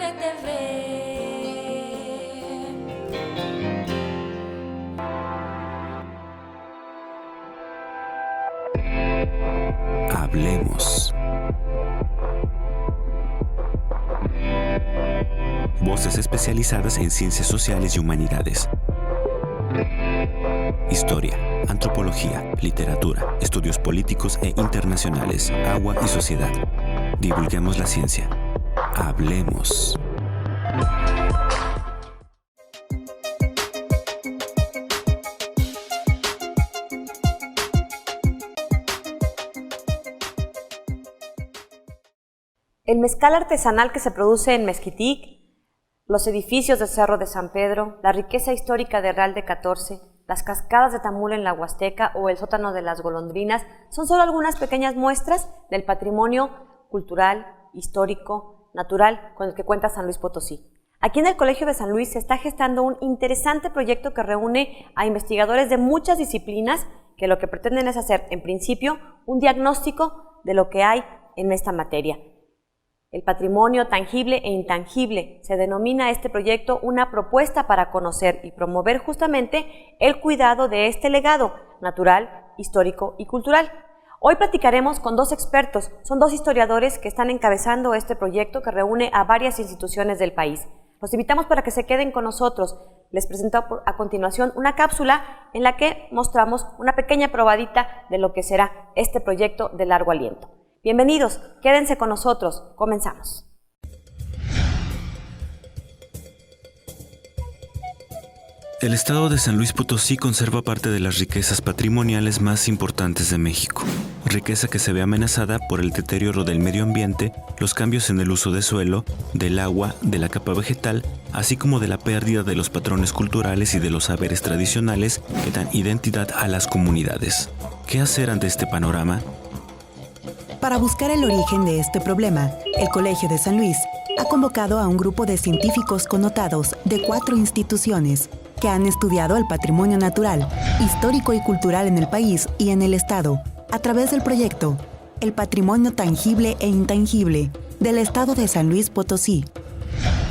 TV. Hablemos. Voces especializadas en ciencias sociales y humanidades. Historia, antropología, literatura, estudios políticos e internacionales, agua y sociedad. Divulguemos la ciencia. Hablemos. El mezcal artesanal que se produce en Mezquitic, los edificios del Cerro de San Pedro, la riqueza histórica de Real de 14, las cascadas de Tamul en la Huasteca o el sótano de las golondrinas son solo algunas pequeñas muestras del patrimonio cultural, histórico, natural con el que cuenta San Luis Potosí. Aquí en el Colegio de San Luis se está gestando un interesante proyecto que reúne a investigadores de muchas disciplinas que lo que pretenden es hacer, en principio, un diagnóstico de lo que hay en esta materia. El patrimonio tangible e intangible se denomina este proyecto una propuesta para conocer y promover justamente el cuidado de este legado natural, histórico y cultural. Hoy platicaremos con dos expertos, son dos historiadores que están encabezando este proyecto que reúne a varias instituciones del país. Los invitamos para que se queden con nosotros. Les presento a continuación una cápsula en la que mostramos una pequeña probadita de lo que será este proyecto de largo aliento. Bienvenidos, quédense con nosotros, comenzamos. El estado de San Luis Potosí conserva parte de las riquezas patrimoniales más importantes de México, riqueza que se ve amenazada por el deterioro del medio ambiente, los cambios en el uso de suelo, del agua, de la capa vegetal, así como de la pérdida de los patrones culturales y de los saberes tradicionales que dan identidad a las comunidades. ¿Qué hacer ante este panorama? Para buscar el origen de este problema, el Colegio de San Luis ha convocado a un grupo de científicos connotados de 4 instituciones que han estudiado el patrimonio natural, histórico y cultural en el país y en el estado, a través del proyecto El Patrimonio Tangible e Intangible del estado de San Luis Potosí.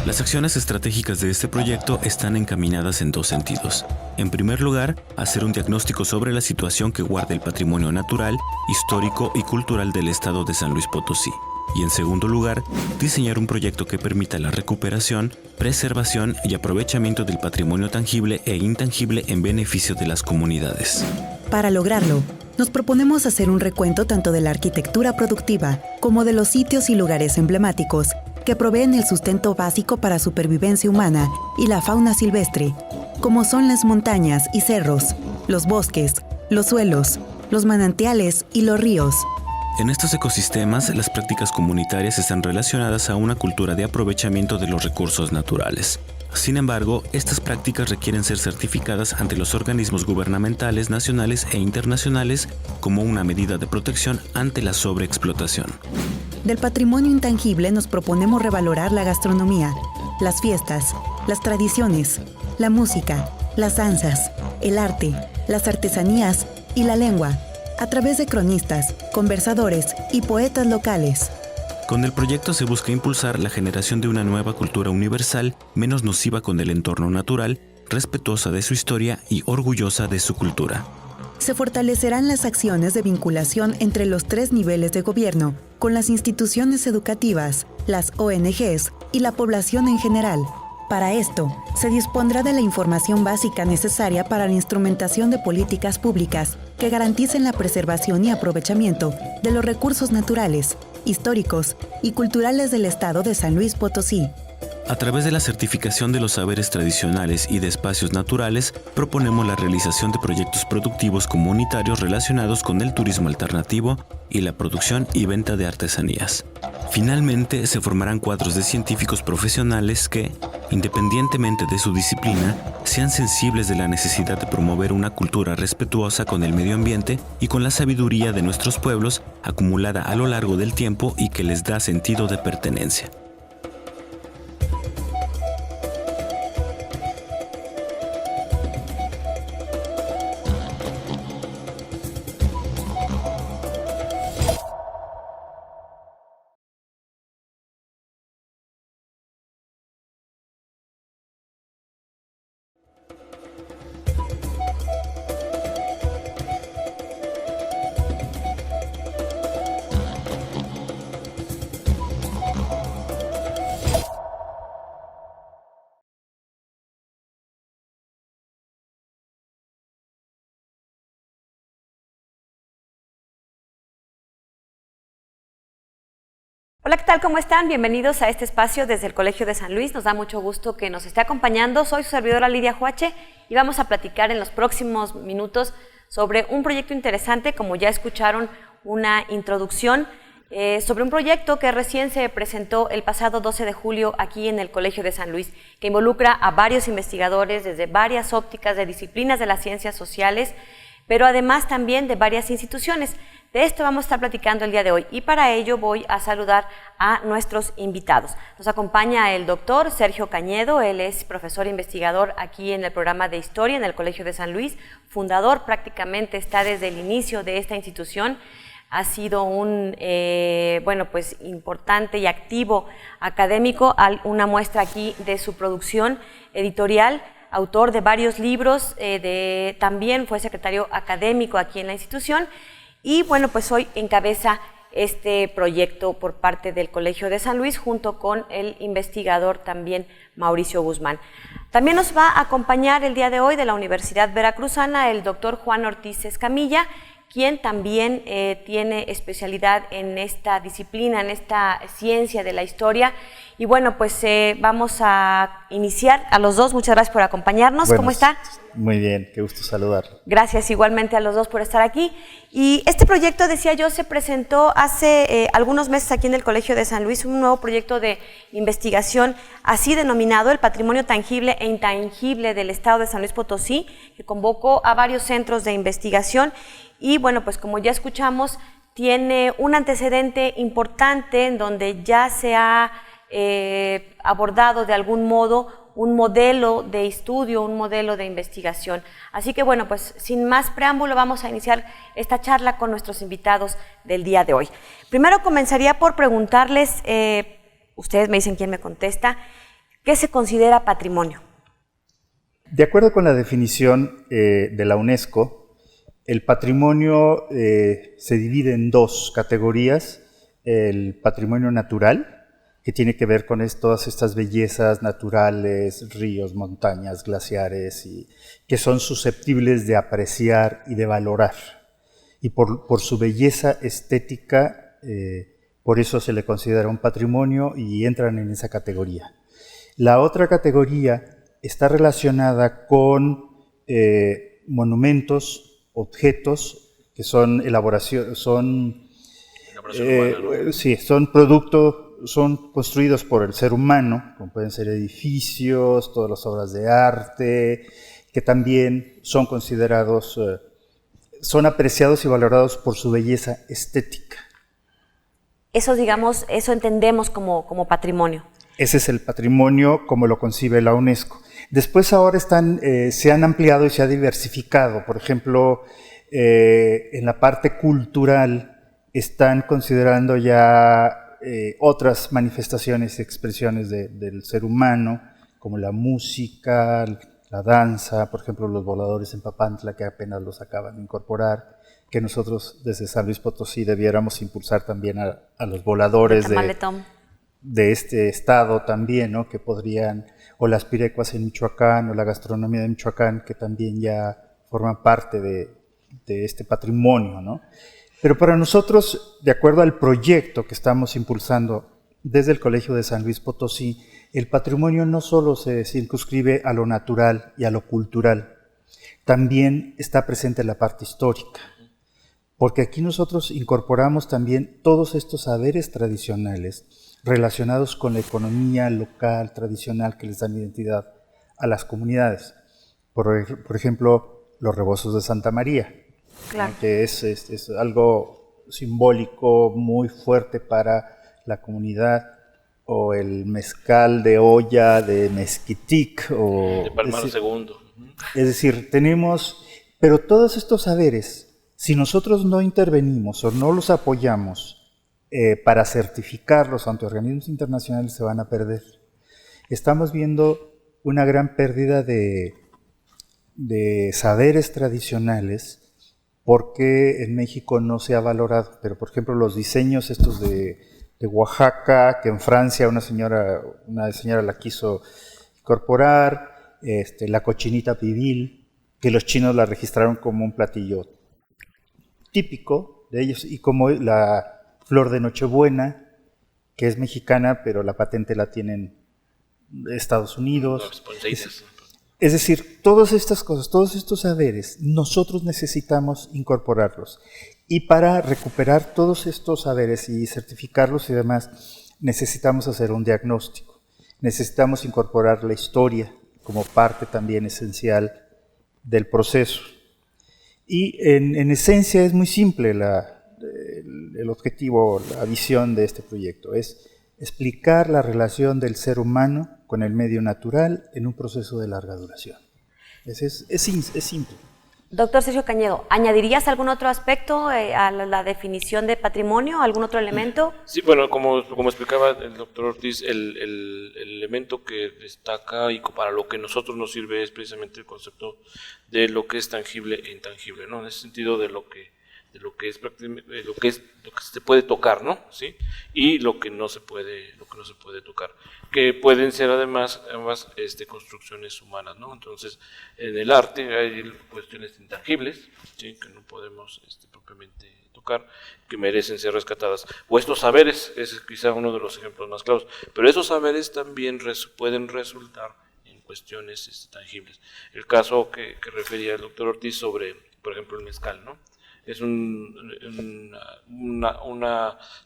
Las acciones estratégicas de este proyecto están encaminadas en dos sentidos. En primer lugar, hacer un diagnóstico sobre la situación que guarda el patrimonio natural, histórico y cultural del estado de San Luis Potosí. Y en segundo lugar, diseñar un proyecto que permita la recuperación, preservación y aprovechamiento del patrimonio tangible e intangible en beneficio de las comunidades. Para lograrlo, nos proponemos hacer un recuento tanto de la arquitectura productiva como de los sitios y lugares emblemáticos que proveen el sustento básico para supervivencia humana y la fauna silvestre, como son las montañas y cerros, los bosques, los suelos, los manantiales y los ríos. En estos ecosistemas, las prácticas comunitarias están relacionadas a una cultura de aprovechamiento de los recursos naturales. Sin embargo, estas prácticas requieren ser certificadas ante los organismos gubernamentales nacionales e internacionales como una medida de protección ante la sobreexplotación. Del patrimonio intangible nos proponemos revalorar la gastronomía, las fiestas, las tradiciones, la música, las danzas, el arte, las artesanías y la lengua, a través de cronistas, conversadores y poetas locales. Con el proyecto se busca impulsar la generación de una nueva cultura universal, menos nociva con el entorno natural, respetuosa de su historia y orgullosa de su cultura. Se fortalecerán las acciones de vinculación entre los 3 niveles de gobierno, con las instituciones educativas, las ONGs y la población en general. Para esto, se dispondrá de la información básica necesaria para la instrumentación de políticas públicas que garanticen la preservación y aprovechamiento de los recursos naturales, históricos y culturales del estado de San Luis Potosí. A través de la certificación de los saberes tradicionales y de espacios naturales, proponemos la realización de proyectos productivos comunitarios relacionados con el turismo alternativo y la producción y venta de artesanías. Finalmente, se formarán cuadros de científicos profesionales que, independientemente de su disciplina, sean sensibles de la necesidad de promover una cultura respetuosa con el medio ambiente y con la sabiduría de nuestros pueblos acumulada a lo largo del tiempo y que les da sentido de pertenencia. Hola, ¿qué tal? ¿Cómo están? Bienvenidos a este espacio desde el Colegio de San Luis. Nos da mucho gusto que nos esté acompañando. Soy su servidora Lidia Huache y vamos a platicar en los próximos minutos sobre un proyecto interesante, como ya escucharon una introducción, sobre un proyecto que recién se presentó el pasado 12 de julio aquí en el Colegio de San Luis, que involucra a varios investigadores desde varias ópticas de disciplinas de las ciencias sociales, pero además también de varias instituciones. De esto vamos a estar platicando el día de hoy y para ello voy a saludar a nuestros invitados. Nos acompaña el doctor Sergio Cañedo, él es profesor e investigador aquí en el programa de Historia en el Colegio de San Luis, fundador, prácticamente está desde el inicio de esta institución, ha sido un importante y activo académico, una muestra aquí de su producción editorial, autor de varios libros, también fue secretario académico aquí en la institución y bueno, pues hoy encabeza este proyecto por parte del Colegio de San Luis junto con el investigador también Mauricio Guzmán. También nos va a acompañar el día de hoy de la Universidad Veracruzana el doctor Juan Ortiz Escamilla, quien también tiene especialidad en esta disciplina, en esta ciencia de la historia. Y bueno, pues vamos a iniciar a los dos. Muchas gracias por acompañarnos. ¿Cómo está? Muy bien, qué gusto saludar. Gracias igualmente a los dos por estar aquí. Y este proyecto, decía yo, se presentó hace algunos meses aquí en el Colegio de San Luis, un nuevo proyecto de investigación así denominado el Patrimonio Tangible e Intangible del Estado de San Luis Potosí, que convocó a varios centros de investigación. Y bueno, pues como ya escuchamos, tiene un antecedente importante en donde ya se ha abordado de algún modo un modelo de estudio, un modelo de investigación. Así que bueno, pues sin más preámbulo vamos a iniciar esta charla con nuestros invitados del día de hoy. Primero comenzaría por preguntarles, ustedes me dicen quién me contesta, ¿qué se considera patrimonio? De acuerdo con la definición de la UNESCO, el patrimonio se divide en dos categorías: el patrimonio natural, que tiene que ver con todas estas bellezas naturales, ríos, montañas, glaciares, y que son susceptibles de apreciar y de valorar. Y por su belleza estética, por eso se le considera un patrimonio y entran en esa categoría. La otra categoría está relacionada con monumentos, objetos que son son construidos por el ser humano, como pueden ser edificios, todas las obras de arte, que también son considerados, son apreciados y valorados por su belleza estética. Eso, digamos, eso entendemos como patrimonio. Ese es el patrimonio como lo concibe la UNESCO. Después ahora se han ampliado y se ha diversificado. Por ejemplo, en la parte cultural están considerando ya otras manifestaciones y expresiones del ser humano, como la música, la danza, por ejemplo los voladores en Papantla, que apenas los acaban de incorporar, que nosotros desde San Luis Potosí debiéramos impulsar también a los voladores de este estado también, ¿no? Que podrían, o las pirecuas en Michoacán, o la gastronomía de Michoacán, que también ya forman parte de este patrimonio, ¿no? Pero para nosotros, de acuerdo al proyecto que estamos impulsando desde el Colegio de San Luis Potosí, el patrimonio no solo se circunscribe a lo natural y a lo cultural, también está presente en la parte histórica, porque aquí nosotros incorporamos también todos estos saberes tradicionales relacionados con la economía local, tradicional, que les dan identidad a las comunidades. Por ejemplo, los rebozos de Santa María, claro, que es algo simbólico muy fuerte para la comunidad, o el mezcal de olla de Mezquitic, o de Palmar II. Es decir, pero todos estos saberes, si nosotros no intervenimos o no los apoyamos para certificarlos ante organismos internacionales, se van a perder. Estamos viendo una gran pérdida de saberes tradicionales, porque en México no se ha valorado. Pero, por ejemplo, los diseños estos de Oaxaca, que en Francia una señora la quiso incorporar, la cochinita pibil, que los chinos la registraron como un platillo típico de ellos, y como la flor de Nochebuena, que es mexicana, pero la patente la tienen Estados Unidos. Es decir, todas estas cosas, todos estos saberes, nosotros necesitamos incorporarlos. Y para recuperar todos estos saberes y certificarlos y demás, necesitamos hacer un diagnóstico. Necesitamos incorporar la historia como parte también esencial del proceso. Y en esencia es muy simple el objetivo, la visión de este proyecto. Es explicar la relación del ser humano con el medio natural en un proceso de larga duración. Es simple. Doctor Sergio Cañedo, ¿añadirías algún otro aspecto a la definición de patrimonio, algún otro elemento? Sí, bueno, como explicaba el doctor Ortiz, el elemento que destaca y para lo que nosotros nos sirve es precisamente el concepto de lo que es tangible e intangible, ¿no? En ese sentido de lo que se puede tocar, ¿no? ¿Sí? Y lo que no se puede tocar, que pueden ser además ambas construcciones humanas, ¿no? Entonces, en el arte hay cuestiones intangibles, ¿sí? Que no podemos propiamente tocar, que merecen ser rescatadas, o estos saberes, ese es quizá uno de los ejemplos más claros, pero esos saberes también pueden resultar en cuestiones tangibles. El caso que refería el doctor Ortiz sobre, por ejemplo, el mezcal, ¿no? Es una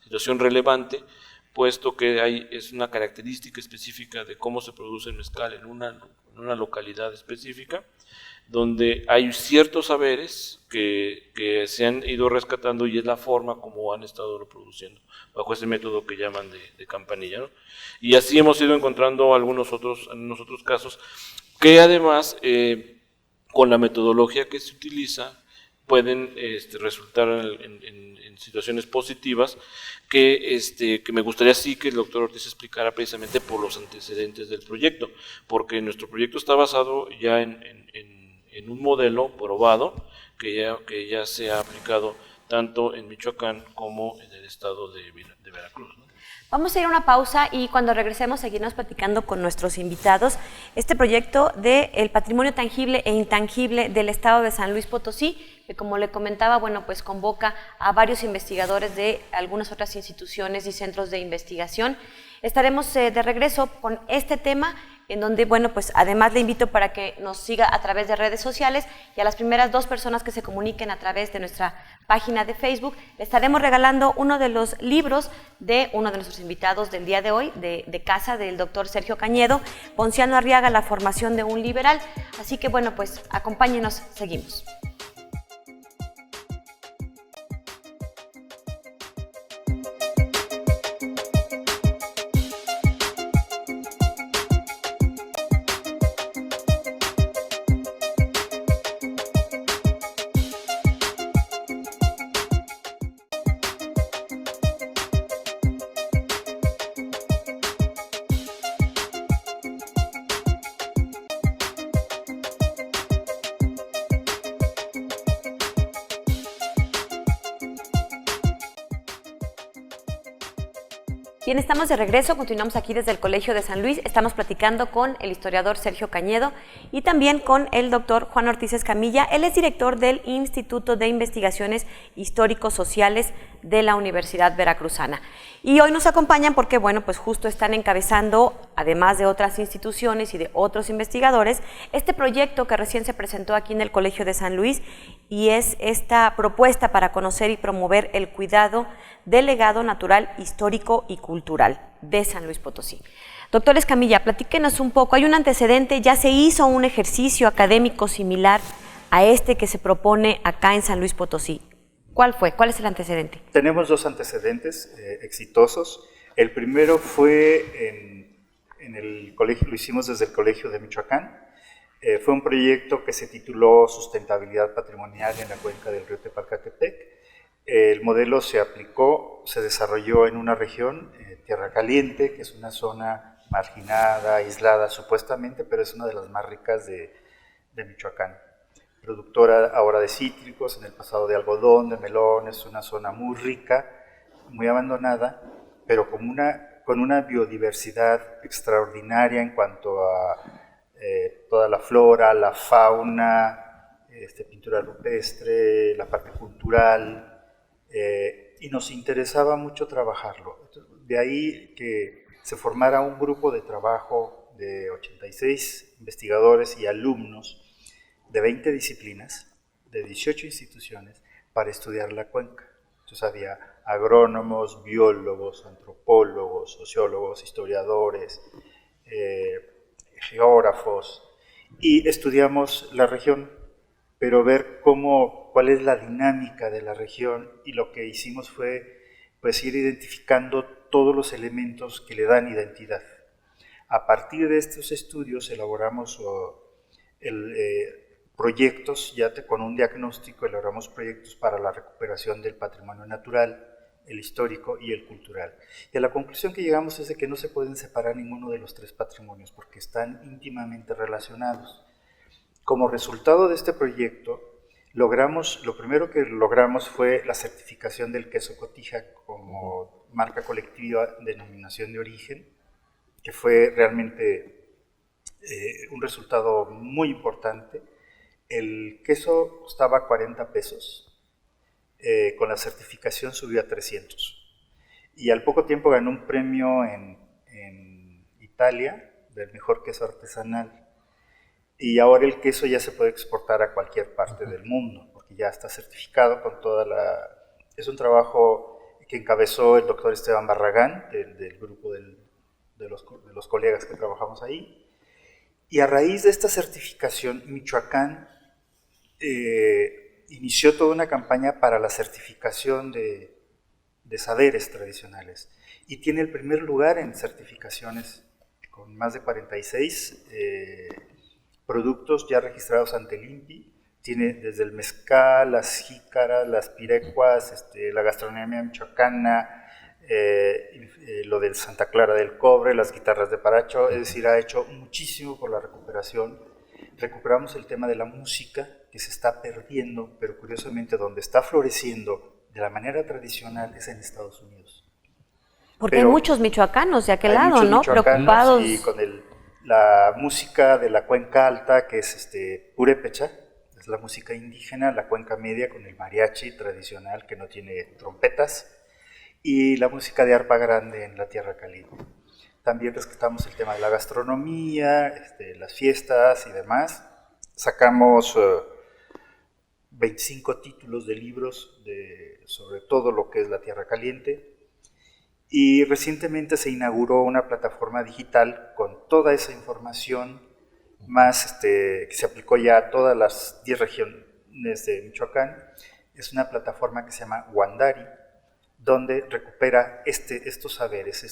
situación relevante, puesto que es una característica específica de cómo se produce el mezcal en una localidad específica, donde hay ciertos saberes que se han ido rescatando y es la forma como han estado reproduciendo, bajo ese método que llaman de campanilla, ¿no? Y así hemos ido encontrando algunos otros casos que además, con la metodología que se utiliza, pueden resultar en situaciones positivas que me gustaría sí que el doctor Ortiz explicara precisamente por los antecedentes del proyecto, porque nuestro proyecto está basado ya en un modelo probado que ya se ha aplicado tanto en Michoacán como en el estado de Veracruz, ¿no? Vamos a ir a una pausa y cuando regresemos seguirnos platicando con nuestros invitados este proyecto del patrimonio tangible e intangible del estado de San Luis Potosí, que como le comentaba, bueno, pues convoca a varios investigadores de algunas otras instituciones y centros de investigación. Estaremos de regreso con este tema, en donde, bueno, pues además le invito para que nos siga a través de redes sociales y a las primeras 2 personas que se comuniquen a través de nuestra página de Facebook, le estaremos regalando uno de los libros de uno de nuestros invitados del día de hoy, de casa, del doctor Sergio Cañedo, Ponciano Arriaga, La formación de un liberal. Así que, bueno, pues acompáñenos, seguimos. Bien, estamos de regreso, continuamos aquí desde el Colegio de San Luis, estamos platicando con el historiador Sergio Cañedo y también con el doctor Juan Ortiz Escamilla. Él es director del Instituto de Investigaciones Histórico-Sociales de la Universidad Veracruzana. Y hoy nos acompañan porque, bueno, pues justo están encabezando, además de otras instituciones y de otros investigadores, este proyecto que recién se presentó aquí en el Colegio de San Luis y es esta propuesta para conocer y promover el cuidado del legado natural, histórico y cultural de San Luis Potosí. Doctor Escamilla, platíquenos un poco. Hay un antecedente, ya se hizo un ejercicio académico similar a este que se propone acá en San Luis Potosí. ¿Cuál fue? ¿Cuál es el antecedente? Tenemos 2 antecedentes exitosos. El primero fue en el colegio, lo hicimos desde el Colegio de Michoacán. Fue un proyecto que se tituló Sustentabilidad Patrimonial en la cuenca del río Tepalcatepec. El modelo se aplicó, se desarrolló en una región, Tierra Caliente, que es una zona marginada, aislada supuestamente, pero es una de las más ricas de Michoacán. Productora ahora de cítricos, en el pasado de algodón, de melones, una zona muy rica, muy abandonada, pero con una biodiversidad extraordinaria en cuanto a toda la flora, la fauna, pintura rupestre, la parte cultural, y nos interesaba mucho trabajarlo. De ahí que se formara un grupo de trabajo de 86 investigadores y alumnos de 20 disciplinas, de 18 instituciones, para estudiar la cuenca. Entonces había agrónomos, biólogos, antropólogos, sociólogos, historiadores, geógrafos, y estudiamos la región, pero ver cuál es la dinámica de la región, y lo que hicimos fue pues ir identificando todos los elementos que le dan identidad. A partir de estos estudios elaboramos proyectos, con un diagnóstico elaboramos proyectos para la recuperación del patrimonio natural, el histórico y el cultural. Y a la conclusión que llegamos es de que no se pueden separar ninguno de los tres patrimonios porque están íntimamente relacionados. Como resultado de este proyecto, lo primero que logramos fue la certificación del queso Cotija como marca colectiva de denominación de origen, que fue realmente un resultado muy importante. El queso costaba 40 pesos, con la certificación subió a 300. Y al poco tiempo ganó un premio en Italia del mejor queso artesanal. Y ahora el queso ya se puede exportar a cualquier parte del mundo, porque ya está certificado con toda la... Es un trabajo que encabezó el doctor Esteban Barragán, del grupo de los colegas que trabajamos ahí. Y a raíz de esta certificación, Michoacán inició toda una campaña para la certificación de saberes tradicionales. Y tiene el primer lugar en certificaciones, con más de 46 productos ya registrados ante el INPI. Tiene desde el mezcal, las jícaras, las pirecuas, la gastronomía michoacana, lo del Santa Clara del Cobre, las guitarras de Paracho, es decir, ha hecho muchísimo por la recuperación. Recuperamos el tema de la música, que se está perdiendo, pero curiosamente donde está floreciendo de la manera tradicional es en Estados Unidos. Porque hay muchos michoacanos de aquel lado, ¿no? Preocupados. Y con la música de la cuenca alta, que es purépecha, es la música indígena, la cuenca media con el mariachi tradicional que no tiene trompetas, y la música de arpa grande en la Tierra Caliente. También rescatamos el tema de la gastronomía, las fiestas y demás. Sacamos 25 títulos de libros sobre todo lo que es la Tierra Caliente. Y recientemente se inauguró una plataforma digital con toda esa información, más que se aplicó ya a todas las 10 regiones de Michoacán. Es una plataforma que se llama Wandari, donde recupera estos saberes,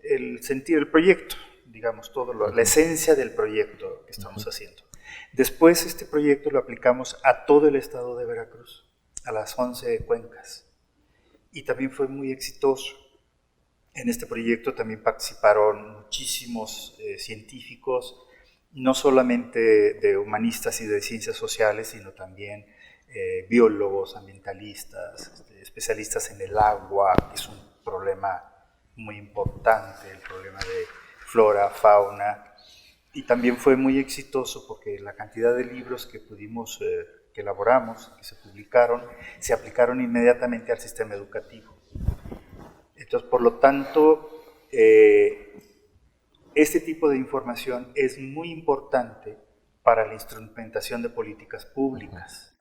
el sentir el proyecto, digamos, la esencia del proyecto que estamos haciendo. Después este proyecto lo aplicamos a todo el estado de Veracruz, a las 11 cuencas, y también fue muy exitoso. En este proyecto también participaron muchísimos científicos, no solamente de humanistas y de ciencias sociales, sino también biólogos, ambientalistas, especialistas en el agua, que es un problema muy importante, el problema de flora, fauna, y también fue muy exitoso porque la cantidad de libros que que elaboramos, que se publicaron, se aplicaron inmediatamente al sistema educativo. Entonces, por lo tanto, este tipo de información es muy importante para la instrumentación de políticas públicas.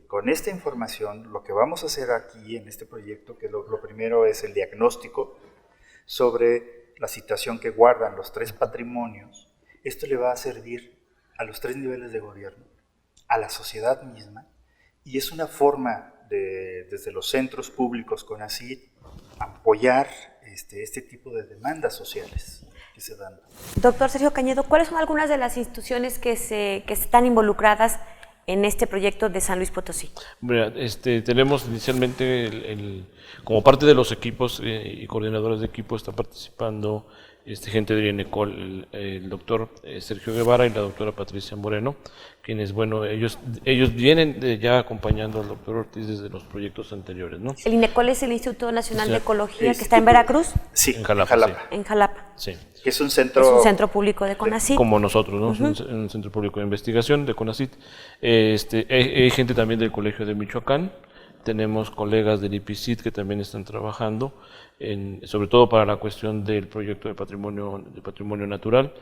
Con esta información, lo que vamos a hacer aquí en este proyecto, que lo primero es el diagnóstico sobre la situación que guardan los tres patrimonios. Esto le va a servir a los tres niveles de gobierno, a la sociedad misma, y es una forma desde los centros públicos CONACYT apoyar este tipo de demandas sociales que se dan. Doctor Sergio Cañedo, ¿cuáles son algunas de las instituciones que están involucradas en este proyecto de San Luis Potosí? Mira, tenemos inicialmente, como parte de los equipos y coordinadores de equipo, está participando gente de INECOL, el doctor Sergio Guevara y la doctora Patricia Moreno, quienes, bueno, ellos vienen ya acompañando al doctor Ortiz desde los proyectos anteriores, ¿no? ¿El INECOL es el Instituto Nacional de Ecología que está en Veracruz? Sí, en Jalapa. En Jalapa. Sí. Que es un centro público de CONACYT. Como nosotros, ¿no? Un centro público de investigación de CONACYT. Hay gente también del Colegio de Michoacán, tenemos colegas del IPCIT que también están trabajando, sobre todo para la cuestión del proyecto de patrimonio natural.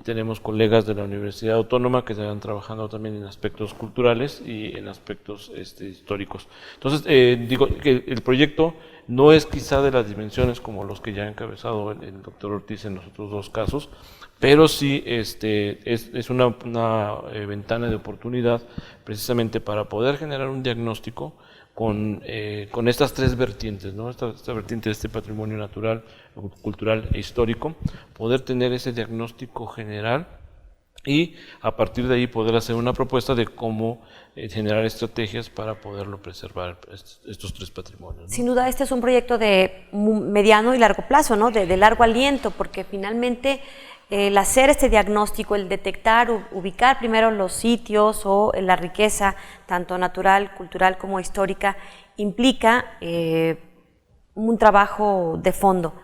Tenemos colegas de la Universidad Autónoma que están trabajando también en aspectos culturales y en aspectos históricos. Entonces, digo que el proyecto no es quizá de las dimensiones como los que ya ha encabezado el doctor Ortiz en los otros dos casos, pero sí es una ventana de oportunidad precisamente para poder generar un diagnóstico con estas tres vertientes, ¿no? Esta vertiente de este patrimonio natural, cultural e histórico, poder tener ese diagnóstico general y a partir de ahí poder hacer una propuesta de cómo generar estrategias para poderlo preservar, estos tres patrimonios, ¿no? Sin duda este es un proyecto de mediano y largo plazo, ¿no? de largo aliento, porque finalmente el hacer este diagnóstico, el detectar, ubicar primero los sitios o la riqueza, tanto natural, cultural como histórica, implica un trabajo de fondo.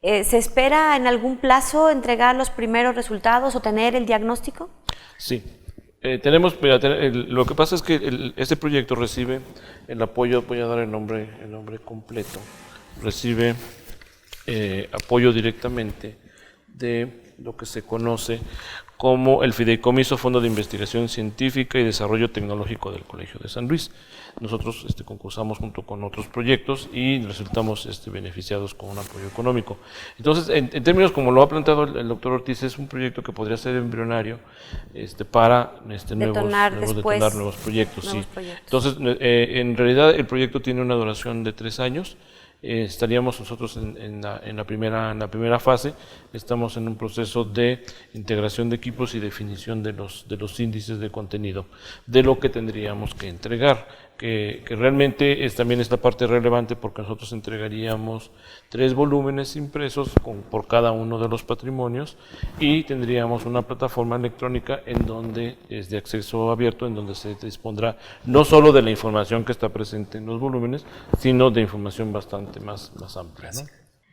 ¿Se espera en algún plazo entregar los primeros resultados o tener el diagnóstico? Sí. Lo que pasa es que este proyecto recibe el apoyo, voy a dar el nombre completo, recibe apoyo directamente de lo que se conoce como el Fideicomiso Fondo de Investigación Científica y Desarrollo Tecnológico del Colegio de San Luis. Nosotros concursamos junto con otros proyectos y resultamos beneficiados con un apoyo económico. Entonces, en términos como lo ha planteado el doctor Ortiz, es un proyecto que podría ser embrionario para detonar nuevos proyectos. Entonces, en realidad el proyecto tiene una duración de 3 años. Estaríamos nosotros en la primera fase, estamos en un proceso de integración de equipos y definición de los índices de contenido, de lo que tendríamos que entregar, que realmente también es la parte relevante porque nosotros entregaríamos 3 volúmenes impresos por cada uno de los patrimonios y tendríamos una plataforma electrónica en donde es de acceso abierto, en donde se dispondrá no solo de la información que está presente en los volúmenes, sino de información bastante más amplia, ¿no?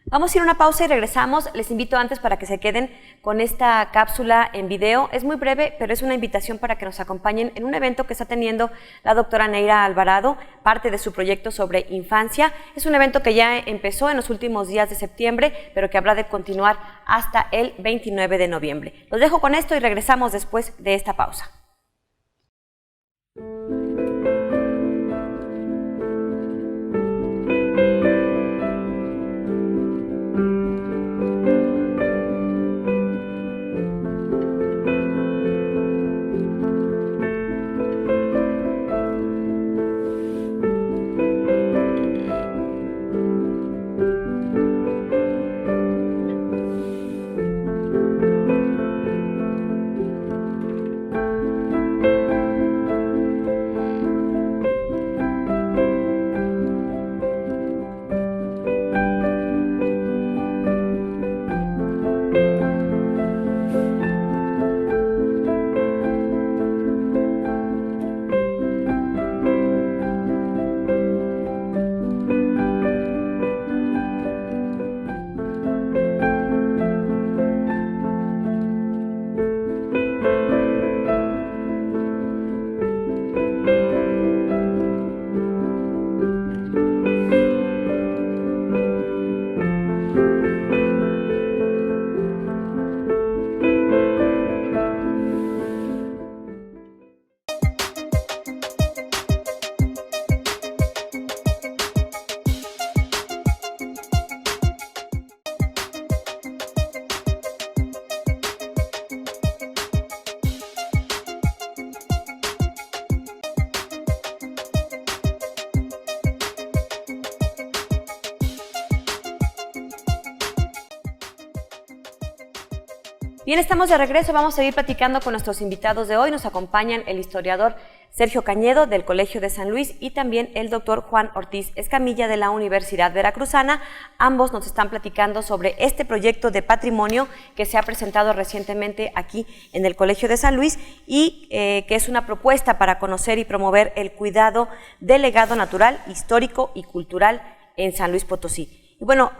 Vamos a ir a una pausa y regresamos. Les invito antes para que se queden con esta cápsula en video. Es muy breve, pero es una invitación para que nos acompañen en un evento que está teniendo la doctora Neira Alvarado, parte de su proyecto sobre infancia. Es un evento que ya empezó en los últimos días de septiembre, pero que habrá de continuar hasta el 29 de noviembre. Los dejo con esto y regresamos después de esta pausa. Bien, estamos de regreso, vamos a seguir platicando con nuestros invitados de hoy. Nos acompañan el historiador Sergio Cañedo del Colegio de San Luis y también el doctor Juan Ortiz Escamilla de la Universidad Veracruzana. Ambos nos están platicando sobre este proyecto de patrimonio que se ha presentado recientemente aquí en el Colegio de San Luis y que es una propuesta para conocer y promover el cuidado del legado natural, histórico y cultural en San Luis Potosí. Y bueno,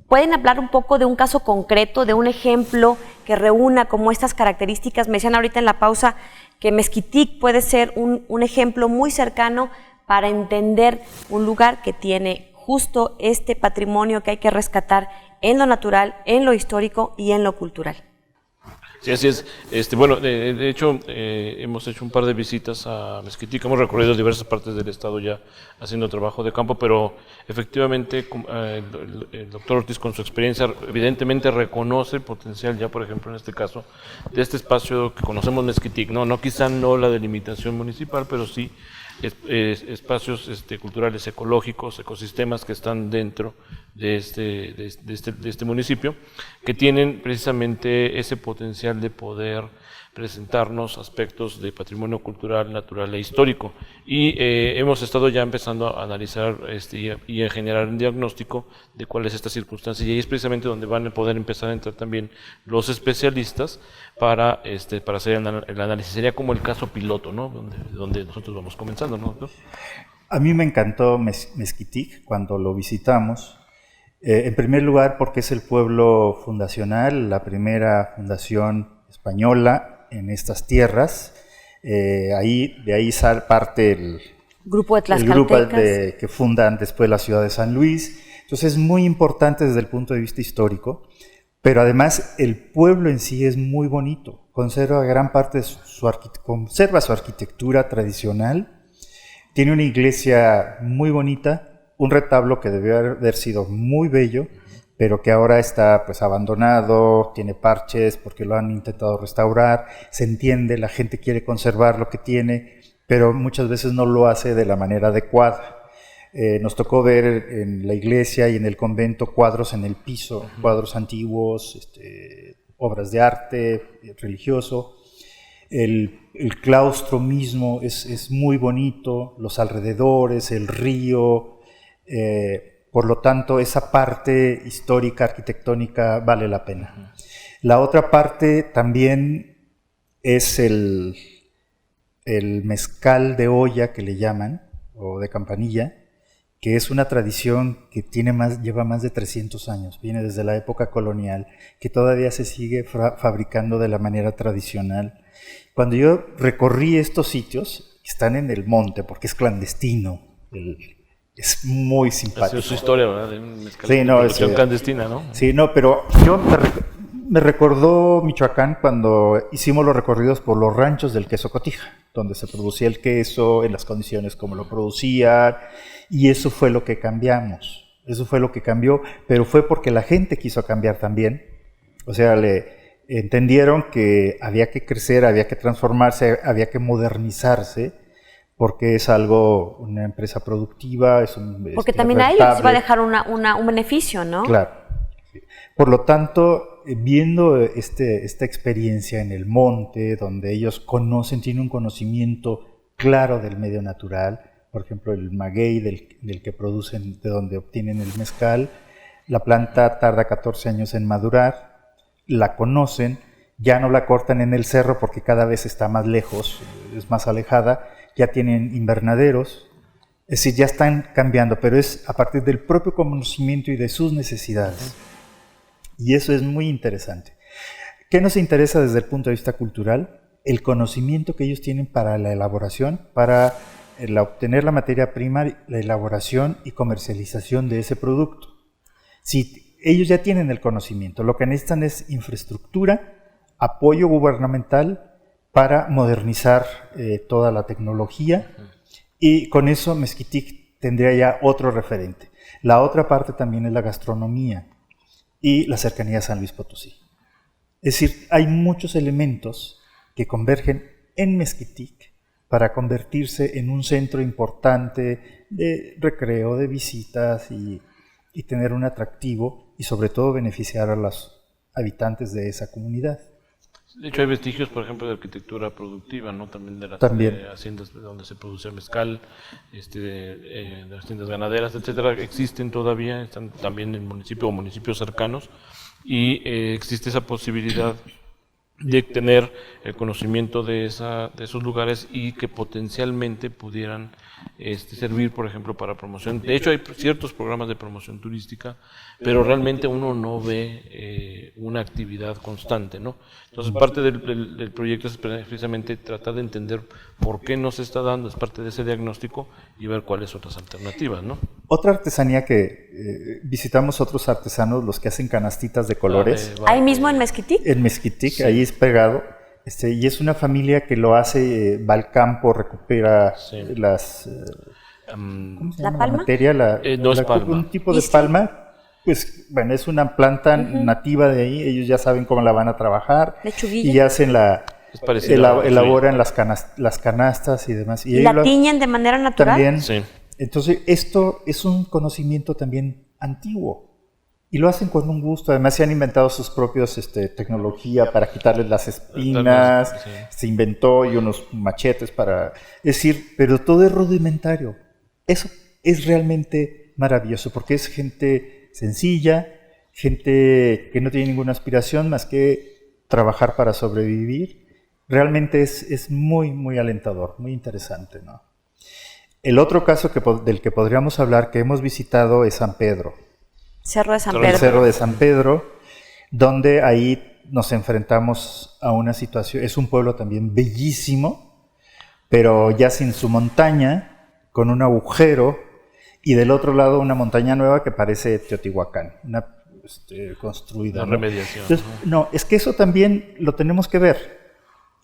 ¿pueden hablar un poco de un caso concreto, de un ejemplo que reúna como estas características? Me decían ahorita en la pausa que Mezquitic puede ser un ejemplo muy cercano para entender un lugar que tiene justo este patrimonio que hay que rescatar en lo natural, en lo histórico y en lo cultural. Sí, así es. Bueno, de hecho, hemos hecho un par de visitas a Mezquitic, hemos recorrido diversas partes del estado ya haciendo trabajo de campo, pero efectivamente el doctor Ortiz, con su experiencia, evidentemente reconoce el potencial ya, por ejemplo, en este caso, de este espacio que conocemos Mezquitic, ¿no? Quizá no la delimitación municipal, pero sí espacios culturales ecológicos, ecosistemas que están dentro de este municipio, que tienen precisamente ese potencial de poder presentarnos aspectos de patrimonio cultural, natural e histórico. Y hemos estado ya empezando a analizar y a generar un diagnóstico de cuál es esta circunstancia, y ahí es precisamente donde van a poder empezar a entrar también los especialistas para hacer el análisis. Sería como el caso piloto, ¿no? Donde nosotros vamos comenzando, ¿no, doctor? A mí me encantó Mezquitic cuando lo visitamos. En primer lugar, porque es el pueblo fundacional, la primera fundación española en estas tierras. De ahí parte el grupo de Tlaxcaltecas, que fundan después la ciudad de San Luis. Entonces es muy importante desde el punto de vista histórico, pero además el pueblo en sí es muy bonito. Conserva gran parte de conserva su arquitectura tradicional. Tiene una iglesia muy bonita, un retablo que debió haber sido muy bello, pero que ahora está pues abandonado, tiene parches porque lo han intentado restaurar. Se entiende, la gente quiere conservar lo que tiene, pero muchas veces no lo hace de la manera adecuada. Nos tocó ver en la iglesia y en el convento cuadros en el piso, cuadros antiguos, obras de arte religioso. El claustro mismo es muy bonito, los alrededores, el río. Por lo tanto, esa parte histórica, arquitectónica, vale la pena. La otra parte también es el mezcal de olla, que le llaman, o de campanilla, que es una tradición que lleva más de 300 años, viene desde la época colonial, que todavía se sigue fabricando de la manera tradicional. Cuando yo recorrí estos sitios, están en el monte, porque es clandestino, es muy simpático. Es su historia, ¿verdad? De un mezcal, sí, no, producción clandestina, ¿no? Sí, no, pero me recordó Michoacán cuando hicimos los recorridos por los ranchos del queso Cotija, donde se producía el queso, en las condiciones como lo producían, y eso fue lo que cambiamos. Eso fue lo que cambió, pero fue porque la gente quiso cambiar también. O sea, entendieron que había que crecer, había que transformarse, había que modernizarse, porque es una empresa productiva, porque también rentable. A ellos les va a dejar un beneficio, ¿no? Claro. Sí. Por lo tanto, viendo esta experiencia en el monte, donde ellos tienen un conocimiento claro del medio natural, por ejemplo, el maguey del que producen, de donde obtienen el mezcal, la planta tarda 14 años en madurar, la conocen, ya no la cortan en el cerro porque cada vez está más lejos, es más alejada, ya tienen invernaderos, es decir, ya están cambiando, pero es a partir del propio conocimiento y de sus necesidades. Y eso es muy interesante. ¿Qué nos interesa desde el punto de vista cultural? El conocimiento que ellos tienen para la elaboración, para obtener la materia prima, la elaboración y comercialización de ese producto. Si ellos ya tienen el conocimiento, lo que necesitan es infraestructura, apoyo gubernamental, para modernizar toda la tecnología, y con eso Mezquitic tendría ya otro referente. La otra parte también es la gastronomía y la cercanía a San Luis Potosí. Es decir, hay muchos elementos que convergen en Mezquitic para convertirse en un centro importante de recreo, de visitas y tener un atractivo y sobre todo beneficiar a los habitantes de esa comunidad. De hecho, hay vestigios, por ejemplo, de arquitectura productiva, ¿no? También de las haciendas donde se produce mezcal, de las tiendas ganaderas, etcétera, existen todavía, están también en el municipio o municipios cercanos, y existe esa posibilidad de tener el conocimiento de esos lugares y que potencialmente pudieran servir, por ejemplo, para promoción. De hecho, hay ciertos programas de promoción turística, pero realmente uno no ve una actividad constante, ¿no? Entonces, parte del proyecto es precisamente tratar de entender por qué no se está dando, es parte de ese diagnóstico, y ver cuáles otras alternativas, ¿no? Otra artesanía que visitamos otros artesanos, los que hacen canastitas de colores. Ahí mismo en Mezquitic. En Mezquitic, Sí. ahí es pegado. Y es una familia que lo hace, va al campo, recupera las... ¿cómo se ¿La llama? palma? Materia, No es palma. un tipo de ¿Isli? palma. Pues bueno, es una planta nativa de ahí, ellos ya saben cómo la van a trabajar. Lechuguilla. Y hacen Es parecido a- elaboran las canastas y demás. ¿Y ellos la lo- tiñen de manera natural? también. Sí. Entonces, esto es un conocimiento también antiguo. Y lo hacen con un gusto. Además, se han inventado sus propios tecnología para quitarles las espinas. Sí. Se inventó y unos machetes para... Es decir, pero todo es rudimentario. Eso es realmente maravilloso porque es gente sencilla, gente que no tiene ninguna aspiración más que trabajar para sobrevivir. Realmente es muy, muy alentador, muy interesante, ¿no? El otro caso del que podríamos hablar que hemos visitado es San Pedro. Cerro de San Cerro de El Pedro. Cerro de San Pedro, donde ahí nos enfrentamos a una situación, es un pueblo también bellísimo, pero ya sin su montaña, con un agujero, y del otro lado una montaña nueva que parece Teotihuacán, una construida. La ¿no? remediación. Entonces, no, es que eso también lo tenemos que ver.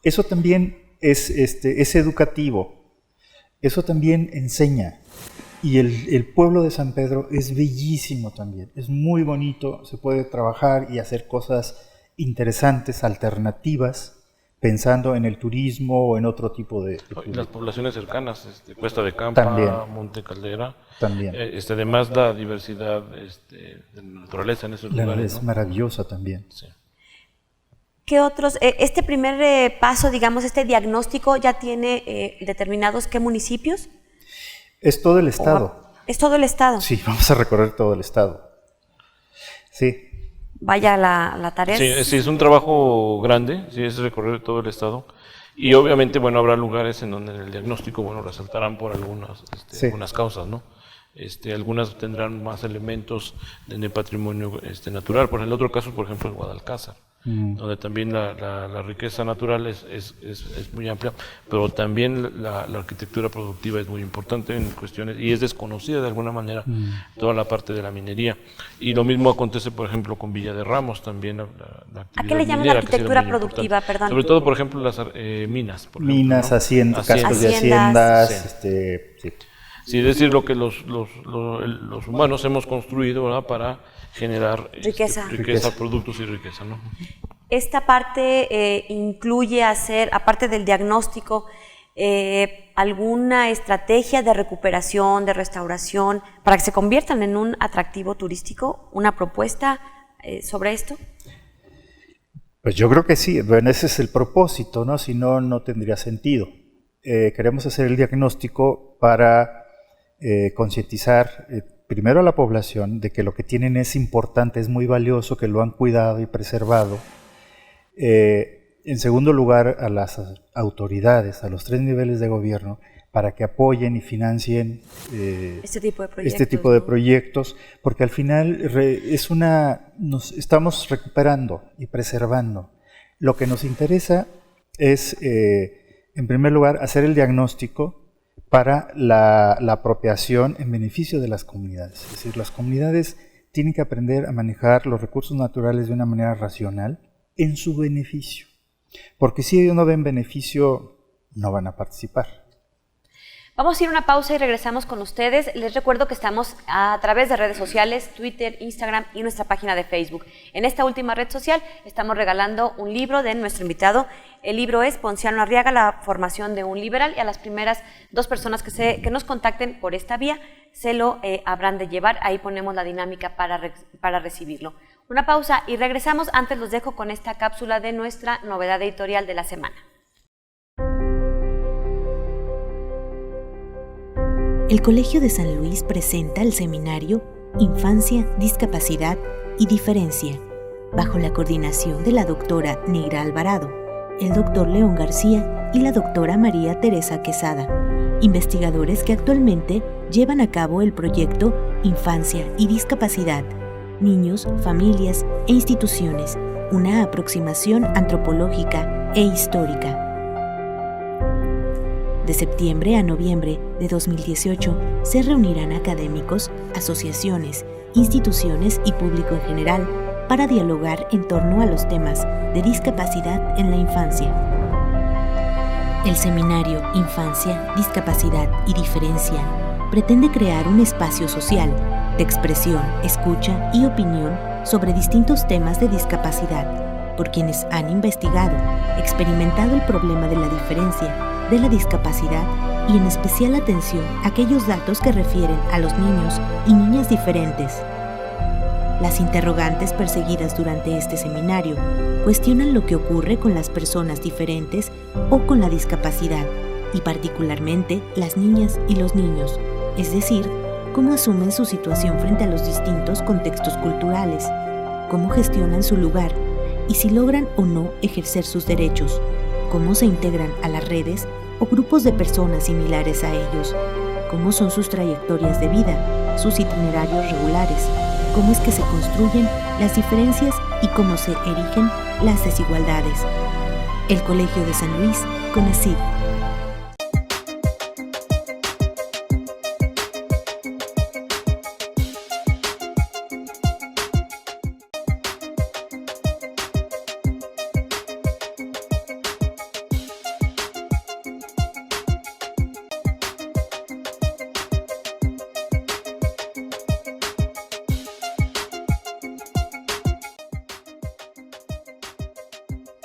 Eso también es educativo. Eso también enseña. Y el pueblo de San Pedro es bellísimo también. Es muy bonito. Se puede trabajar y hacer cosas interesantes, alternativas, pensando en el turismo o en otro tipo de Y las turismo. poblaciones cercanas, Cuesta de Campa, También. Monte Caldera, También. además la diversidad de la naturaleza en esos La lugares, es ¿no? maravillosa también. Sí. ¿Qué otros? Este primer paso, digamos, este diagnóstico ya tiene determinados qué municipios. Es todo el estado. Es todo el estado. Sí, vamos a recorrer todo el estado. Sí. Vaya la tarea. Sí, es un trabajo grande, sí, es recorrer todo el estado. Y obviamente, bueno, habrá lugares en donde en el diagnóstico, bueno, resaltarán por Sí. algunas causas, ¿no? Algunas tendrán más elementos en el patrimonio natural. Por el otro caso, por ejemplo, el Guadalcázar, donde también la riqueza natural es muy amplia, pero también la arquitectura productiva es muy importante en cuestiones, y es desconocida de alguna manera toda la parte de la minería. Y lo mismo acontece, por ejemplo, con Villa de Ramos, también la actividad ¿A qué le llaman minera, que sí era arquitectura muy productiva? importante. Perdón. Sobre todo, por ejemplo, las minas. Por ejemplo, Minas, ¿no? cascos de Haciendas. haciendas, Sí. sí. Sí, es decir, lo que los humanos hemos construido, ¿verdad?, para generar Riqueza. productos y riqueza, ¿no? Esta parte incluye hacer, aparte del diagnóstico, alguna estrategia de recuperación, de restauración, para que se conviertan en un atractivo turístico, una propuesta sobre esto. Pues yo creo que sí, bueno, ese es el propósito, ¿no? Si no, no tendría sentido. Queremos hacer el diagnóstico para concientizar primero a la población de que lo que tienen es importante, es muy valioso, que lo han cuidado y preservado. En segundo lugar, a las autoridades, a los 3 niveles de gobierno, para que apoyen y financien Este tipo de proyectos. este tipo de ¿no? proyectos, porque al final nos estamos recuperando y preservando. Lo que nos interesa es, en primer lugar, hacer el diagnóstico para la apropiación en beneficio de las comunidades. Es decir, las comunidades tienen que aprender a manejar los recursos naturales de una manera racional en su beneficio. Porque si ellos no ven beneficio, no van a participar. Vamos a ir a una pausa y regresamos con ustedes. Les recuerdo que estamos a través de redes sociales, Twitter, Instagram y nuestra página de Facebook. En esta última red social estamos regalando un libro de nuestro invitado. El libro es Ponciano Arriaga, la formación de un liberal, y a las primeras 2 personas que nos contacten por esta vía se lo habrán de llevar. Ahí ponemos la dinámica para recibirlo. Una pausa y regresamos. Antes los dejo con esta cápsula de nuestra novedad editorial de la semana. El Colegio de San Luis presenta el seminario Infancia, Discapacidad y Diferencia, bajo la coordinación de la doctora Neira Alvarado, el doctor León García y la doctora María Teresa Quesada, investigadores que actualmente llevan a cabo el proyecto Infancia y Discapacidad, Niños, Familias e Instituciones, una aproximación antropológica e histórica. De septiembre a noviembre de 2018 se reunirán académicos, asociaciones, instituciones y público en general para dialogar en torno a los temas de discapacidad en la infancia. El seminario Infancia, Discapacidad y Diferencia pretende crear un espacio social de expresión, escucha y opinión sobre distintos temas de discapacidad por quienes han investigado, experimentado el problema de la diferencia, de la discapacidad y en especial atención a aquellos datos que refieren a los niños y niñas diferentes. Las interrogantes perseguidas durante este seminario cuestionan lo que ocurre con las personas diferentes o con la discapacidad, y particularmente las niñas y los niños, es decir, cómo asumen su situación frente a los distintos contextos culturales, cómo gestionan su lugar y si logran o no ejercer sus derechos, cómo se integran a las redes o grupos de personas similares a ellos, cómo son sus trayectorias de vida, sus itinerarios regulares, cómo es que se construyen las diferencias y cómo se erigen las desigualdades. El Colegio de San Luis, CONACYT.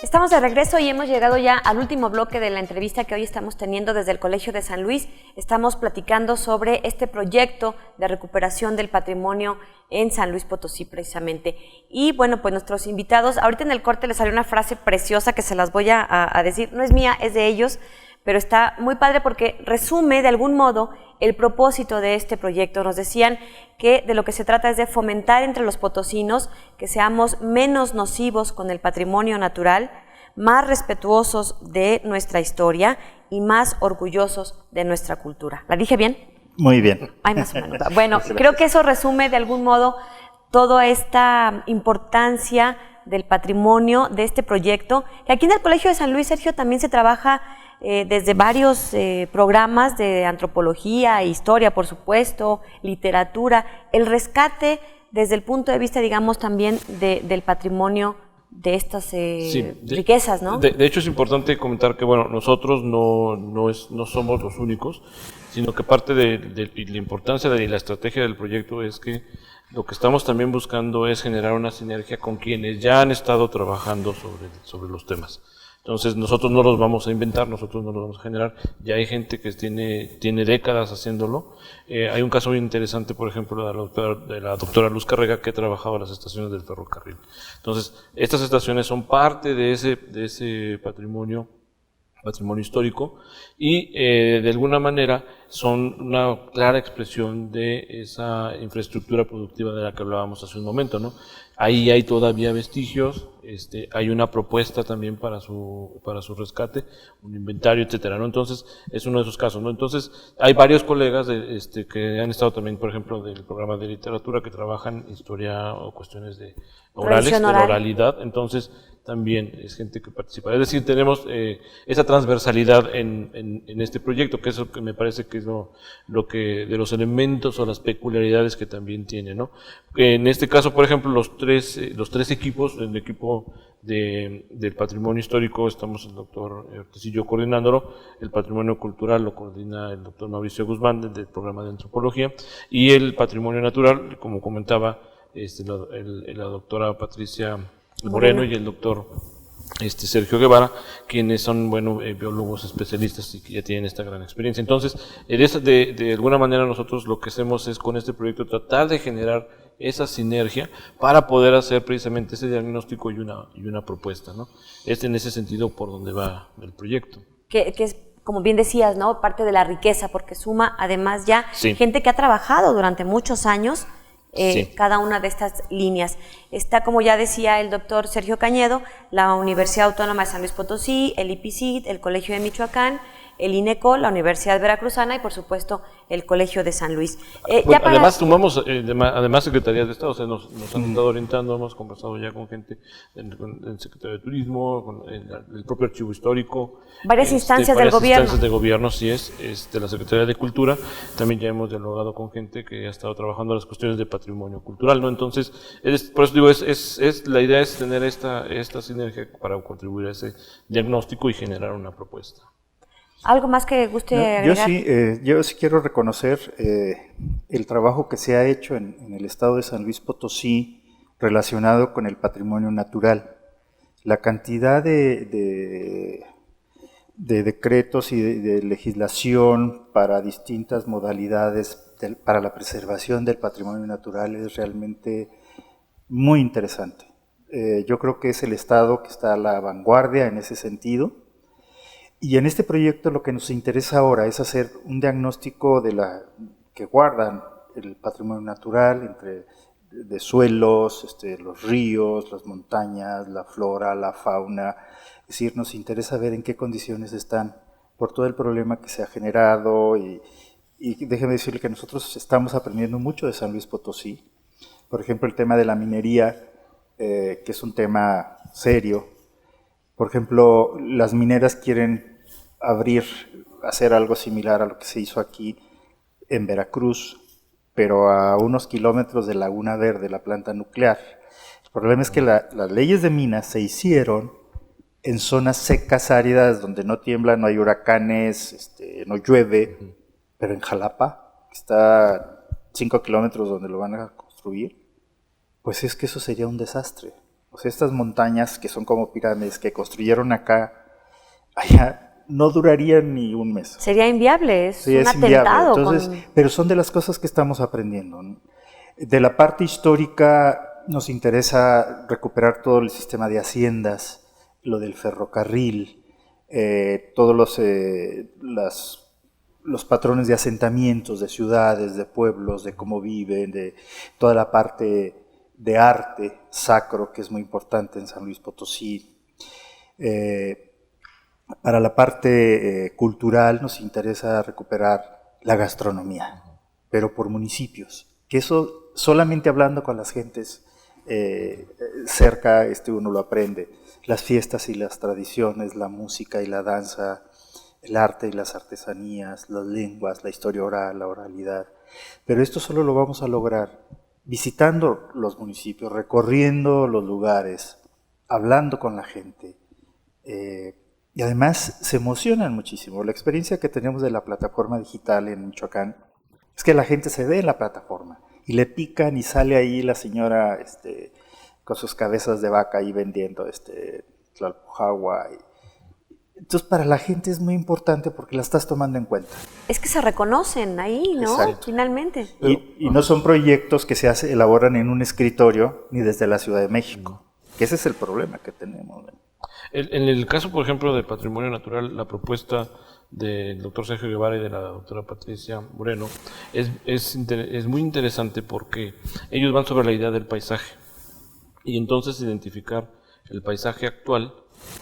Estamos de regreso y hemos llegado ya al último bloque de la entrevista que hoy estamos teniendo desde el Colegio de San Luis. Estamos platicando sobre este proyecto de recuperación del patrimonio en San Luis Potosí precisamente. Y bueno, pues nuestros invitados, ahorita en el corte les salió una frase preciosa que se las voy a decir, no es mía, es de ellos, pero está muy padre porque resume de algún modo el propósito de este proyecto. Nos decían que de lo que se trata es de fomentar entre los potosinos que seamos menos nocivos con el patrimonio natural, más respetuosos de nuestra historia y más orgullosos de nuestra cultura. ¿La dije bien? Muy bien. Ay, más o menos. Bueno, creo que eso resume de algún modo toda esta importancia del patrimonio de este proyecto, que aquí en el Colegio de San Luis, Sergio, también se trabaja desde varios programas de antropología e historia, por supuesto, literatura, el rescate desde el punto de vista, digamos, también del patrimonio de estas riquezas, ¿no? De hecho, es importante comentar que, bueno, nosotros no somos los únicos, sino que parte de la importancia de la estrategia del proyecto es que lo que estamos también buscando es generar una sinergia con quienes ya han estado trabajando sobre los temas. Entonces nosotros no los vamos a inventar, nosotros no los vamos a generar, ya hay gente que tiene décadas haciéndolo. Hay un caso muy interesante, por ejemplo, de la doctora Luz Carrega, que trabajaba en las estaciones del ferrocarril. Entonces, estas estaciones son parte de ese patrimonio histórico y de alguna manera son una clara expresión de esa infraestructura productiva de la que hablábamos hace un momento, ¿no? Ahí hay todavía vestigios, hay una propuesta también para su rescate, un inventario, etcétera, ¿no? Entonces, es uno de esos casos, ¿no? Entonces, hay varios colegas que han estado también, por ejemplo, del programa de literatura que trabajan historia o cuestiones de orales, de la oralidad, entonces también es gente que participa. Es decir, tenemos esa transversalidad en este proyecto, que es lo que me parece que es lo que de los elementos o las peculiaridades que también tiene, ¿no? En este caso, por ejemplo, los tres equipos, el equipo del patrimonio histórico, estamos el doctor Ortiz y yo coordinándolo, el patrimonio cultural lo coordina el doctor Mauricio Guzmán del programa de antropología, y el patrimonio natural, como comentaba la doctora Patricia Moreno y el doctor Sergio Guevara, quienes son biólogos especialistas y que ya tienen esta gran experiencia. Entonces, de alguna manera nosotros lo que hacemos es con este proyecto tratar de generar esa sinergia para poder hacer precisamente ese diagnóstico y una propuesta, ¿no? Es en ese sentido por donde va el proyecto. Que es, como bien decías, ¿no?, parte de la riqueza, porque suma además ya gente que ha trabajado durante muchos años Sí. cada una de estas líneas. Está, como ya decía el doctor Sergio Cañedo, la Universidad Autónoma de San Luis Potosí, el IPICIT, el Colegio de Michoacán, el INECO, la Universidad Veracruzana y, por supuesto, el Colegio de San Luis. Además, sumamos, además Secretaría de Estado, o sea, nos han estado orientando, hemos conversado ya con gente del Secretario de Turismo, con el propio Archivo Histórico. Varias instancias del gobierno. Varias instancias de gobierno, sí es, de la Secretaría de Cultura. También ya hemos dialogado con gente que ha estado trabajando las cuestiones de patrimonio cultural, ¿no? Entonces, por eso digo, la idea es tener esta sinergia para contribuir a ese diagnóstico y generar una propuesta. ¿Algo más que guste agregar? Yo sí quiero reconocer el trabajo que se ha hecho en el estado de San Luis Potosí relacionado con el patrimonio natural. La cantidad de decretos y de legislación para distintas modalidades para la preservación del patrimonio natural es realmente muy interesante. Yo creo que es el estado que está a la vanguardia en ese sentido. Y en este proyecto lo que nos interesa ahora es hacer un diagnóstico de que guardan el patrimonio natural de suelos, los ríos, las montañas, la flora, la fauna. Es decir, nos interesa ver en qué condiciones están por todo el problema que se ha generado y déjeme decirle que nosotros estamos aprendiendo mucho de San Luis Potosí. Por ejemplo, el tema de la minería, que es un tema serio. Por ejemplo, las mineras quieren hacer algo similar a lo que se hizo aquí en Veracruz, pero a unos kilómetros de Laguna Verde, la planta nuclear. El problema es que las leyes de minas se hicieron en zonas secas, áridas, donde no tiembla, no hay huracanes, no llueve, pero en Jalapa, que está a 5 kilómetros donde lo van a construir, pues es que eso sería un desastre. O sea, estas montañas que son como pirámides que construyeron acá, allá no durarían ni un mes. Sería inviable, es un inviable. atentado. Entonces, pero son de las cosas que estamos aprendiendo, ¿no? De la parte histórica nos interesa recuperar todo el sistema de haciendas, lo del ferrocarril, todos los patrones de asentamientos, de ciudades, de pueblos, de cómo viven, de toda la parte de arte sacro, que es muy importante en San Luis Potosí. Para la parte cultural nos interesa recuperar la gastronomía, pero por municipios, que eso solamente hablando con las gentes cerca uno lo aprende. Las fiestas y las tradiciones, la música y la danza, el arte y las artesanías, las lenguas, la historia oral, la oralidad. Pero esto solo lo vamos a lograr visitando los municipios, recorriendo los lugares, hablando con la gente. Y además se emocionan muchísimo. La experiencia que tenemos de la plataforma digital en Michoacán es que la gente se ve en la plataforma y le pican y sale ahí la señora con sus cabezas de vaca ahí vendiendo tlalpujahua. Entonces para la gente es muy importante porque la estás tomando en cuenta. Es que se reconocen ahí, ¿no? Exacto. Finalmente. Y no son proyectos que se elaboran en un escritorio ni desde la Ciudad de México, que ese es el problema que tenemos, ¿no? En el caso, por ejemplo, de patrimonio natural, la propuesta del doctor Sergio Guevara y de la doctora Patricia Moreno es muy interesante porque ellos van sobre la idea del paisaje y entonces identificar el paisaje actual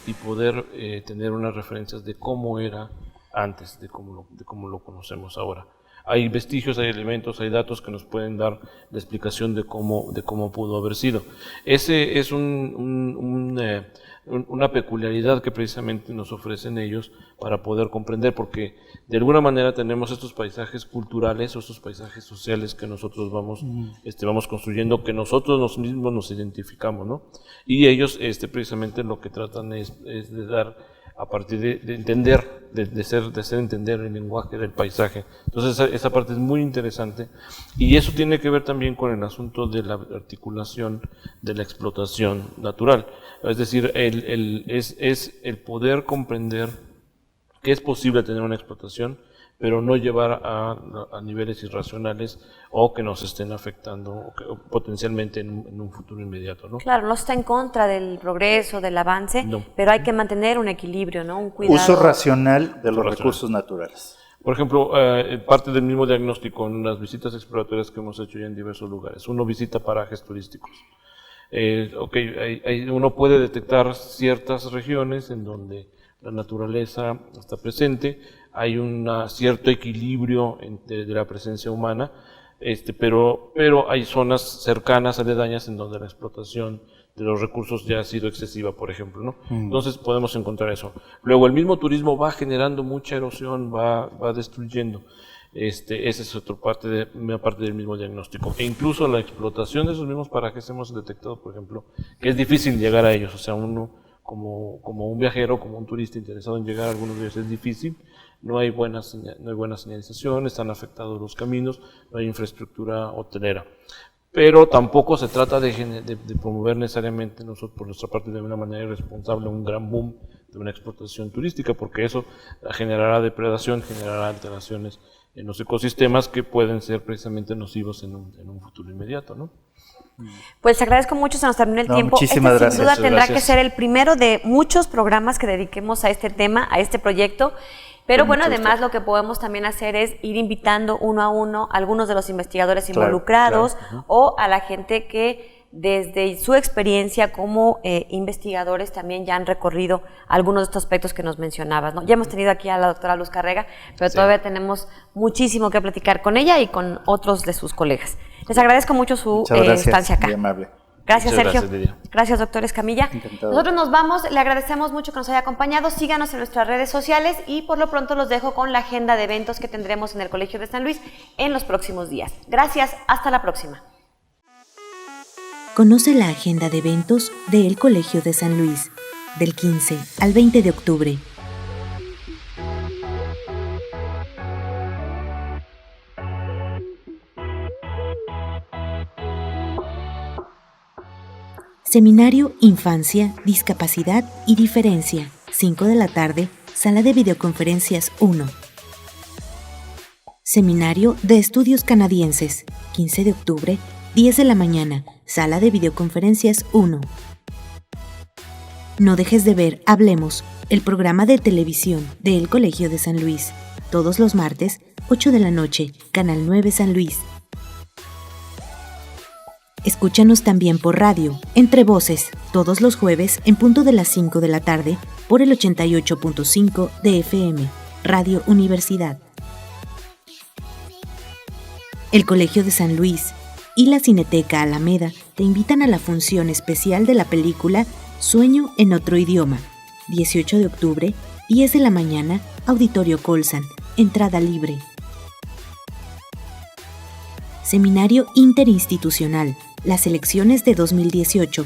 y poder tener unas referencias de cómo era antes, de cómo lo conocemos ahora. Hay vestigios, hay elementos, hay datos que nos pueden dar la explicación de cómo pudo haber sido. Ese es una peculiaridad que precisamente nos ofrecen ellos para poder comprender, porque de alguna manera tenemos estos paisajes culturales o estos paisajes sociales que nosotros vamos construyendo, que nosotros mismos nos identificamos, ¿no? Y ellos precisamente lo que tratan es de dar a partir de entender, de hacer entender el lenguaje del paisaje. Entonces esa parte es muy interesante y eso tiene que ver también con el asunto de la articulación de la explotación natural. Es decir, es el poder comprender que es posible tener una explotación, pero no llevar a niveles irracionales o que nos estén afectando o potencialmente en un futuro inmediato, ¿no? Claro, no está en contra del progreso, del avance, no, pero hay que mantener un equilibrio, ¿no? Un cuidado. Uso racional de los recursos naturales. Por ejemplo, parte del mismo diagnóstico en las visitas exploratorias que hemos hecho ya en diversos lugares. Uno visita parajes turísticos. Uno puede detectar ciertas regiones en donde la naturaleza está presente, hay un cierto equilibrio de la presencia humana, pero hay zonas cercanas, aledañas, en donde la explotación de los recursos ya ha sido excesiva, por ejemplo, ¿no? Entonces podemos encontrar eso. Luego el mismo turismo va generando mucha erosión, va destruyendo. Esa es una parte del mismo diagnóstico. E incluso la explotación de esos mismos parajes hemos detectado, por ejemplo, que es difícil llegar a ellos. O sea, uno como un viajero, como un turista interesado en llegar a algunos de ellos es difícil. No hay buena señalización, están afectados los caminos, no hay infraestructura hotelera. Pero tampoco se trata de promover necesariamente nosotros por nuestra parte de una manera irresponsable un gran boom de una explotación turística, porque eso generará depredación, generará alteraciones en los ecosistemas que pueden ser precisamente nocivos en un futuro inmediato, ¿no? Pues agradezco mucho, se nos terminó el tiempo. Muchísimas gracias. Sin duda tendrá que ser el primero de muchos programas que dediquemos a este tema, a este proyecto. Pero bueno, además lo que podemos también hacer es ir invitando uno a uno a algunos de los investigadores involucrados o a la gente que desde su experiencia como investigadores también ya han recorrido algunos de estos aspectos que nos mencionabas, ¿no? Ya hemos tenido aquí a la doctora Luz Carrega, pero todavía tenemos muchísimo que platicar con ella y con otros de sus colegas. Les agradezco mucho su estancia acá. Muy amable. Gracias, Sergio. Gracias, Gracias, doctor Escamilla. Encantado. Nosotros nos vamos, le agradecemos mucho que nos haya acompañado. Síganos en nuestras redes sociales y por lo pronto los dejo con la agenda de eventos que tendremos en el Colegio de San Luis en los próximos días. Gracias, hasta la próxima. Conoce la agenda de eventos del Colegio de San Luis, del 15 al 20 de octubre. Seminario Infancia, Discapacidad y Diferencia, 5 de la tarde, Sala de Videoconferencias 1. Seminario de Estudios Canadienses, 15 de octubre, 10 de la mañana, Sala de Videoconferencias 1. No dejes de ver Hablemos, el programa de televisión del Colegio de San Luis, todos los martes, 8 de la noche, Canal 9 San Luis. Escúchanos también por radio, Entre Voces, todos los jueves en punto de las 5 de la tarde, por el 88.5 de FM, Radio Universidad. El Colegio de San Luis y la Cineteca Alameda te invitan a la función especial de la película Sueño en otro idioma, 18 de octubre, 10 de la mañana, Auditorio Colsan, entrada libre. Seminario Interinstitucional, las elecciones de 2018.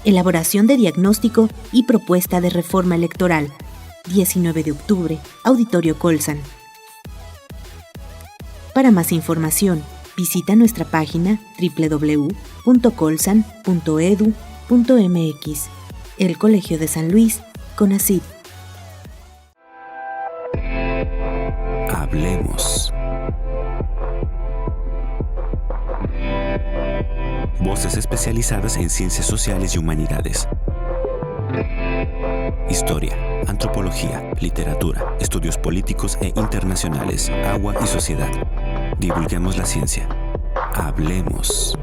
Elaboración de diagnóstico y propuesta de reforma electoral, 19 de octubre, Auditorio Colsan. Para más información, visita nuestra página www.colsan.edu.mx. El Colegio de San Luis, CONACYT. Hablemos. Voces especializadas en ciencias sociales y humanidades. Historia, antropología, literatura, estudios políticos e internacionales, agua y sociedad. Divulguemos la ciencia. Hablemos.